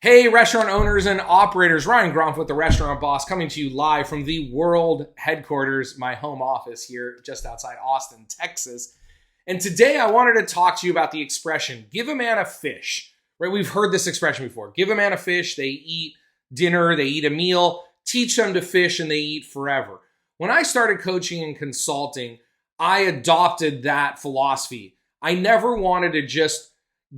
Hey, restaurant owners and operators, Ryan Gromf with the Restaurant Boss coming to you live from the world headquarters, my home office here just outside Austin, Texas. And today I wanted to talk to you about the expression, give a man a fish, right? We've heard this expression before. Give a man a fish, they eat dinner, they eat a meal, teach them to fish and they eat forever. When I started coaching and consulting, I adopted that philosophy. I never wanted to just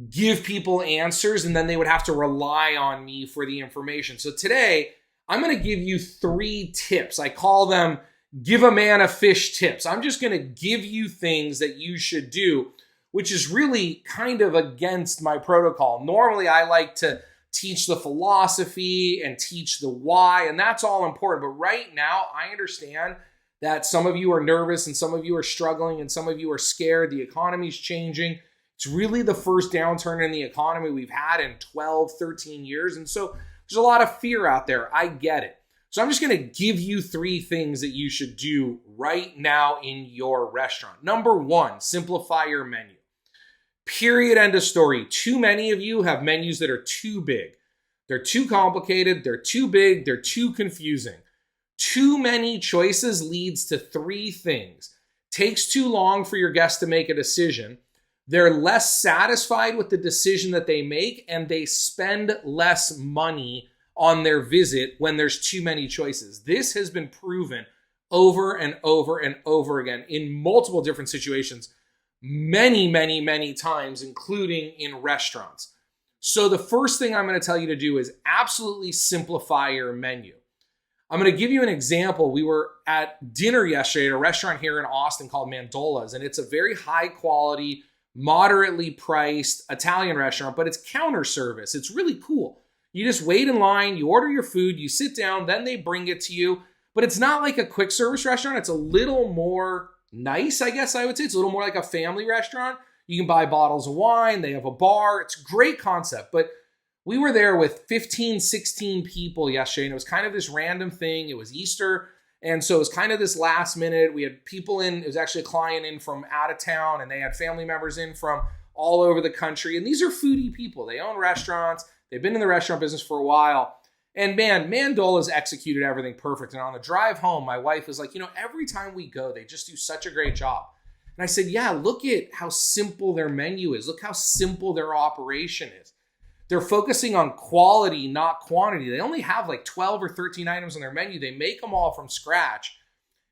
give people answers and then they would have to rely on me for the information. So today, I'm going to give you 3 tips. I call them give a man a fish tips. I'm just going to give you things that you should do, which is really kind of against my protocol. Normally, I like to teach the philosophy and teach the why, and that's all important. But right now, I understand that some of you are nervous and some of you are struggling and some of you are scared. The economy's changing. It's really the first downturn in the economy we've had in 12, 13 years. And so there's a lot of fear out there. I get it. So I'm just going to give you 3 things that you should do right now in your restaurant. Number 1, simplify your menu. Period. End of story. Too many of you have menus that are too big. They're too complicated. They're too big. They're too confusing. Too many choices leads to 3 things. Takes too long for your guests to make a decision. They're less satisfied with the decision that they make, and they spend less money on their visit when there's too many choices. This has been proven over and over and over again in multiple different situations, many times, including in restaurants. So the first thing I'm going to tell you to do is absolutely simplify your menu. I'm going to give you an example. We were at dinner yesterday at a restaurant here in Austin called Mandola's, and it's a very high quality, moderately priced Italian restaurant, but it's counter service. It's really cool. You just wait in line, you order your food, you sit down, then they bring it to you. But it's not like a quick service restaurant. It's a little more nice, I guess I would say. It's a little more like a family restaurant. You can buy bottles of wine. They have a bar. It's a great concept. But we were there with 15, 16 people yesterday, and it was kind of this random thing. It was Easter. And so it was kind of this last minute. We had people in, it was actually a client in from out of town, and they had family members in from all over the country. And these are foodie people. They own restaurants. They've been in the restaurant business for a while. And man, Mandola's executed everything perfect. And on the drive home, my wife was like, every time we go, they just do such a great job. And I said, yeah, look at how simple their menu is. Look how simple their operation is. They're focusing on quality, not quantity. They only have like 12 or 13 items on their menu. They make them all from scratch.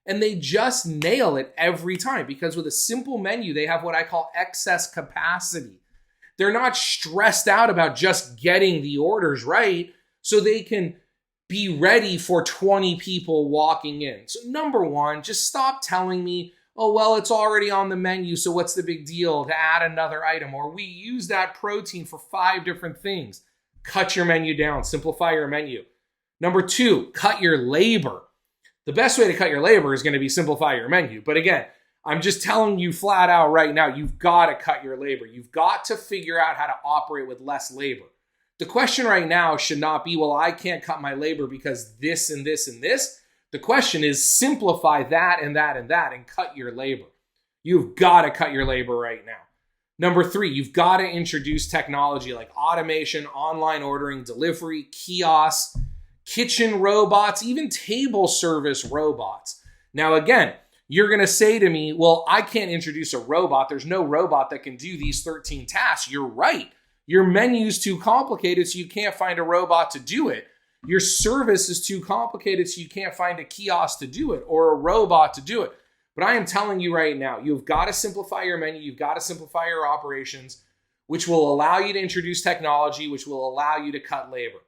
And they just nail it every time because with a simple menu, they have what I call excess capacity. They're not stressed out about just getting the orders right so they can be ready for 20 people walking in. So number 1, just stop telling me, oh, well, it's already on the menu, so what's the big deal to add another item? Or we use that protein for 5 different things. Cut your menu down. Simplify your menu. Number 2, cut your labor. The best way to cut your labor is going to be simplify your menu. But again, I'm just telling you flat out right now, you've got to cut your labor. You've got to figure out how to operate with less labor. The question right now should not be, well, I can't cut my labor because this and this and this. The question is simplify that and that and that and cut your labor. You've got to cut your labor right now. Number 3, you've got to introduce technology like automation, online ordering, delivery, kiosks, kitchen robots, even table service robots. Now, again, you're going to say to me, well, I can't introduce a robot. There's no robot that can do these 13 tasks. You're right. Your menu's too complicated, so you can't find a robot to do it. Your service is too complicated, so you can't find a kiosk to do it or a robot to do it. But I am telling you right now, you've got to simplify your menu. You've got to simplify your operations, which will allow you to introduce technology, which will allow you to cut labor.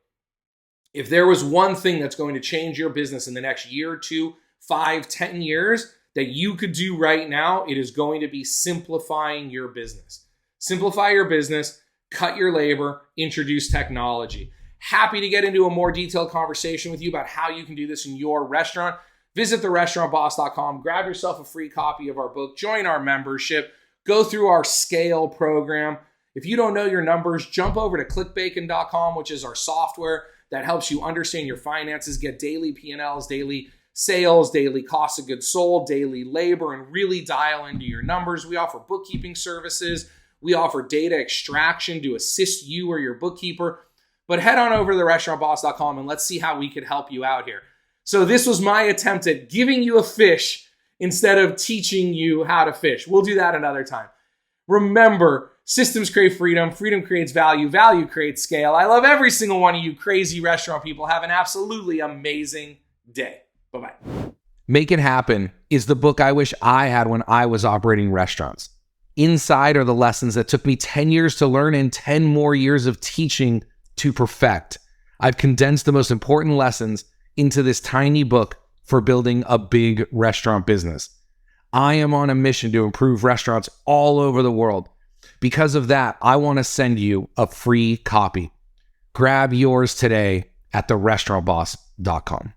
If there was one thing that's going to change your business in the next year, 2, 5, 10 years that you could do right now, it is going to be simplifying your business. Simplify your business, cut your labor, introduce technology. Happy to get into a more detailed conversation with you about how you can do this in your restaurant. Visit therestaurantboss.com, grab yourself a free copy of our book, join our membership, go through our scale program. If you don't know your numbers, jump over to clickbacon.com, which is our software that helps you understand your finances, get daily P&Ls, daily sales, daily cost of goods sold, daily labor, and really dial into your numbers. We offer bookkeeping services. We offer data extraction to assist you or your bookkeeper. But head on over to therestaurantboss.com and let's see how we could help you out here. So this was my attempt at giving you a fish instead of teaching you how to fish. We'll do that another time. Remember, systems create freedom. Freedom creates value. Value creates scale. I love every single one of you crazy restaurant people. Have an absolutely amazing day. Bye-bye. Make It Happen is the book I wish I had when I was operating restaurants. Inside are the lessons that took me 10 years to learn and 10 more years of teaching to perfect. I've condensed the most important lessons into this tiny book for building a big restaurant business. I am on a mission to improve restaurants all over the world. Because of that, I want to send you a free copy. Grab yours today at therestaurantboss.com.